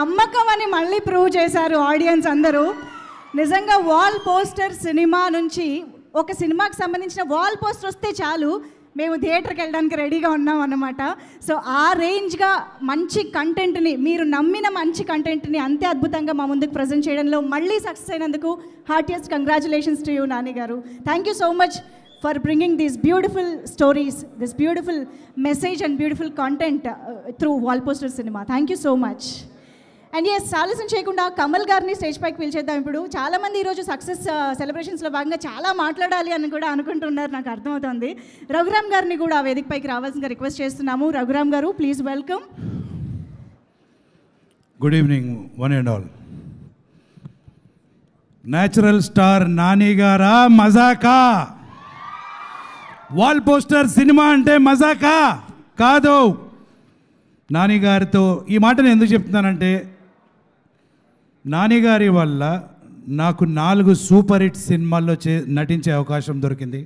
నమ్మకం అని మళ్ళీ ప్రూవ్ చేశారు ఆడియన్స్ అందరూ. నిజంగా వాల్ పోస్టర్ సినిమా నుంచి ఒక సినిమాకి సంబంధించిన వాల్ పోస్టర్ వస్తే చాలు మేము థియేటర్కి వెళ్ళడానికి రెడీగా ఉన్నాం అన్నమాట. సో ఆ రేంజ్గా మంచి కంటెంట్ని, మీరు నమ్మిన మంచి కంటెంట్ని అంతే అద్భుతంగా మా ముందుకు ప్రజెంట్ చేయడంలో మళ్ళీ సక్సెస్ అయినందుకు heartiest congratulations to you Nani garu. Thank you so much for bringing these beautiful stories, this beautiful message and beautiful content through Wall Poster Cinema. Thank you so much. And yes, ఆలస్యం చేయకుండా కమల్ గారిని స్టేజ్ పైకి పిలిచేద్దాం. ఇప్పుడు చాలామంది ఈరోజు సక్సెస్ సెలబ్రేషన్స్లో భాగంగా చాలా మాట్లాడాలి అని కూడా అనుకుంటున్నారు, నాకు అర్థమవుతుంది. రఘురామ్ గారిని కూడా వేదిక పైకి రావాల్సిందిగా రిక్వెస్ట్ చేస్తున్నాము. రఘురామ్ గారు, please welcome. Good evening one and all. Natural star Nani గారా మజాకా? వాల్ పోస్టర్ సినిమా అంటే మజాకా కాదు. నాని గారితో ఈ మాట నేను ఎందుకు చెప్తున్నానంటే, నాని గారి వల్ల నాకు 4 సూపర్ హిట్ సినిమాల్లో నటించే అవకాశం దొరికింది.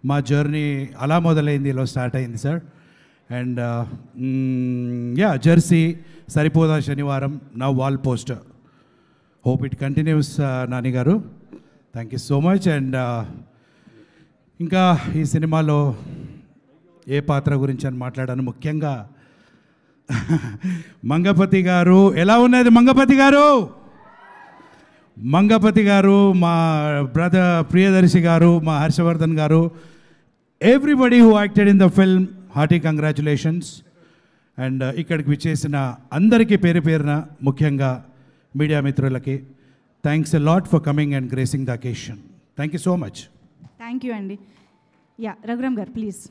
మా జర్నీ అలా మొదలైంది, ఇలా స్టార్ట్ అయింది sir. And yeah, Jersey, Saripodhaa Sanivaaram, నా Wall Poster. Hope it continues Nani garu. Thank you so much. And ఇంకా ఈ సినిమాలో ఏ పాత్ర గురించి అని మాట్లాడాను, ముఖ్యంగా మంగపతి గారు. ఎలా ఉన్నది మంగపతి గారు? మంగపతి గారు, మా బ్రదర్ ప్రియదర్శి గారు, మా హర్షవర్ధన్ గారు, everybody who acted in the film, hearty congratulations. And ఇక్కడికి విచ్చేసిన అందరికీ పేరు పేరున, ముఖ్యంగా మీడియా మిత్రులకి thanks a lot for coming and gracing the occasion. Thank you so much. Thank you అండి. యా, రఘురామ్ గారు ప్లీజ్.